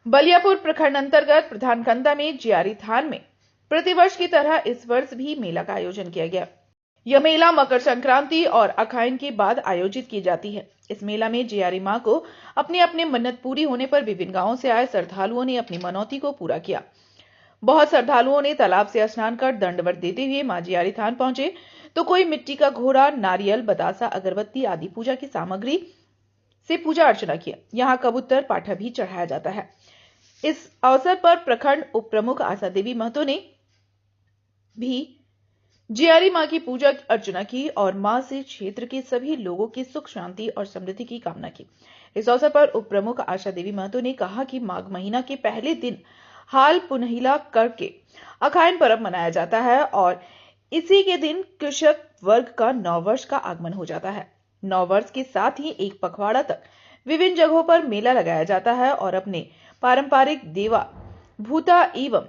बलियापुर प्रखंड अंतर्गत प्रधानकंदा में जियारी थान में प्रतिवर्ष की तरह इस वर्ष भी मेला का आयोजन किया गया। यह मेला मकर संक्रांति और अखायन के बाद आयोजित की जाती है। इस मेला में जियारी मां को अपने अपने मन्नत पूरी होने पर विभिन्न गांवों से आए श्रद्धालुओं ने अपनी मनौती को पूरा किया। बहुत श्रद्धालुओं ने तालाब से स्नान कर दंडवत देते हुए मां जियारी थान पहुंचे, तो कोई मिट्टी का घोड़ा, नारियल, बतासा, अगरबत्ती आदि पूजा की सामग्री से पूजा अर्चना किया। यहाँ कबूतर, पाठा भी चढ़ाया जाता है। इस अवसर पर प्रखंड उप प्रमुख आशा देवी महतो ने भी जियारी मां की पूजा अर्चना की और मां से क्षेत्र के सभी लोगों की सुख, शांति और समृद्धि की कामना की। इस अवसर पर उप प्रमुख आशा देवी महतो ने कहा कि माघ महीना के पहले दिन हाल पुनहिला करके अखायन पर्व मनाया जाता है और इसी के दिन कृषक वर्ग का नववर्ष का आगमन हो जाता है। नववर्ष के साथ ही एक पखवाड़ा तक विभिन्न जगहों पर मेला लगाया जाता है और अपने पारंपरिक देवा भूता एवं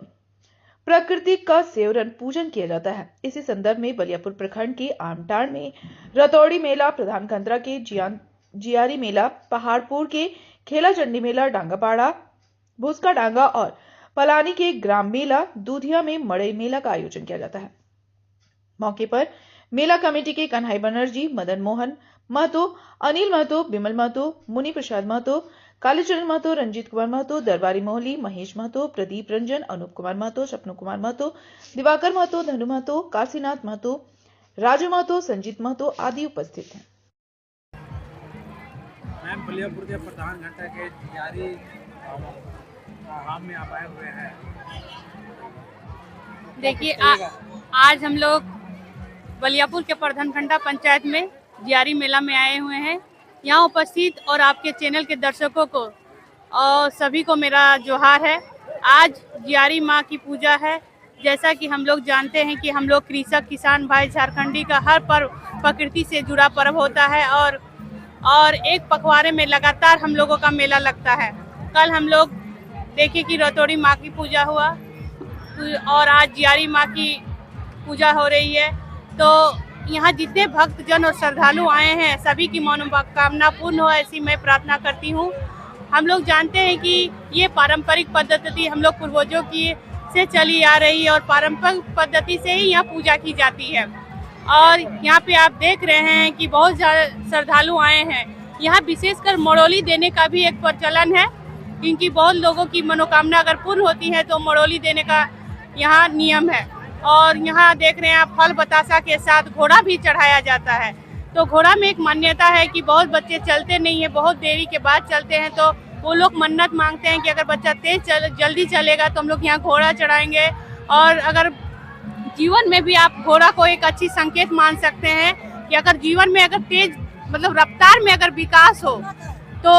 प्रकृति का सेवरन पूजन किया जाता है। इसी संदर्भ में बलियापुर प्रखंड के आमटाण में रतौड़ी मेला, प्रधानकंदा के जियारी मेला, पहाड़पुर के खेला चंडी मेला, डांगापाड़ा, भूसका डांगा और पलानी के ग्राम मेला, दूधिया में मड़ई मेला का आयोजन किया जाता है। मौके पर मेला कमेटी के कन्हई बनर्जी, मदन मोहन महतो, अनिल महतो, बिमल महतो, मुनि प्रसाद महतो, कालीचरण महतो, रंजीत कुमार महतो, दरबारी मोहली, महेश महतो, प्रदीप रंजन, अनूप कुमार महतो, सपनू कुमार महतो, दिवाकर महतो, धनु महतो, काशीनाथ महतो, राजू महतो, संजीत महतो आदि उपस्थित हैं। मैम, बलियापुर के प्रधानकंदा के जियारी धाम में आप आए हुए हैं। देखिए, आज हम लोग बलियापुर के प्रधानकंदा पंचायत में जियारी मेला में आए हुए हैं। यहाँ उपस्थित और आपके चैनल के दर्शकों को और सभी को मेरा जोहार है। आज जियारी माँ की पूजा है। जैसा कि हम लोग जानते हैं कि हम लोग कृषक किसान भाई झारखंडी का हर पर्व प्रकृति से जुड़ा पर्व होता है और एक पखवाड़े में लगातार हम लोगों का मेला लगता है। कल हम लोग देखे कि रतौड़ी माँ की पूजा हुआ और आज जियारी माँ की पूजा हो रही है। तो यहाँ जितने भक्तजन और श्रद्धालु आए हैं, सभी की मनोकामना पूर्ण हो, ऐसी मैं प्रार्थना करती हूँ। हम लोग जानते हैं कि ये पारंपरिक पद्धति हम लोग पूर्वजों की से चली आ रही है और पारंपरिक पद्धति से ही यहाँ पूजा की जाती है। और यहाँ पे आप देख रहे हैं कि बहुत ज़्यादा श्रद्धालु आए हैं। यहाँ विशेषकर मड़ोली देने का भी एक प्रचलन है, क्योंकि बहुत लोगों की मनोकामना अगर पूर्ण होती है तो मड़ोली देने का यहाँ नियम है। और यहाँ देख रहे हैं आप, फल बतासा के साथ घोड़ा भी चढ़ाया जाता है। तो घोड़ा में एक मान्यता है कि बहुत बच्चे चलते नहीं है, बहुत देरी के बाद चलते हैं, तो वो लोग मन्नत मांगते हैं कि अगर बच्चा जल्दी चलेगा तो हम लोग यहाँ घोड़ा चढ़ाएंगे। और अगर जीवन में भी आप घोड़ा को एक अच्छी संकेत मान सकते हैं कि अगर जीवन में अगर तेज मतलब रफ्तार में अगर विकास हो तो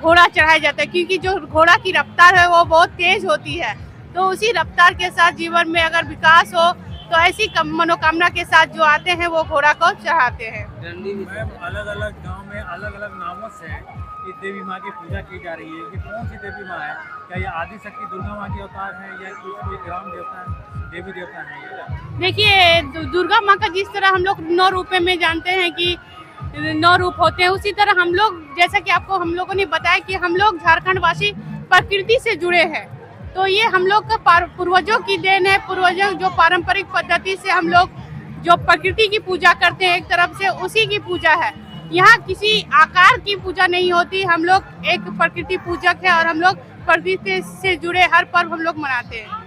घोड़ा चढ़ाया जाता है, क्योंकि जो घोड़ा की रफ्तार है वो बहुत तेज होती है। तो उसी रफ्तार के साथ जीवन में अगर विकास हो तो ऐसी मनोकामना के साथ जो आते हैं वो घोड़ा को चढ़ाते हैं। अलग अलग गांव में अलग अलग नामों से इस देवी माँ की पूजा की जा रही है। कि कौन सी देवी माँ है? क्या ये आदिशक्ति दुर्गा माँ के अवतार है या कोई ग्राम देवता देवी देवता है? देखिए, दुर्गा माँ का जिस तरह हम लोग 9 रूप में जानते हैं कि 9 रूप होते हैं, उसी तरह हम लोग, जैसा कि आपको हम लोगों ने बताया कि हम लोग झारखंड वासी प्रकृति से जुड़े हैं। तो ये हम लोग का पूर्वजों की देन है। पूर्वजों जो पारंपरिक पद्धति से हम लोग जो प्रकृति की पूजा करते हैं, एक तरफ से उसी की पूजा है। यहाँ किसी आकार की पूजा नहीं होती। हम लोग एक प्रकृति पूजक है और हम लोग प्रकृति से जुड़े हर पर्व हम लोग मनाते हैं।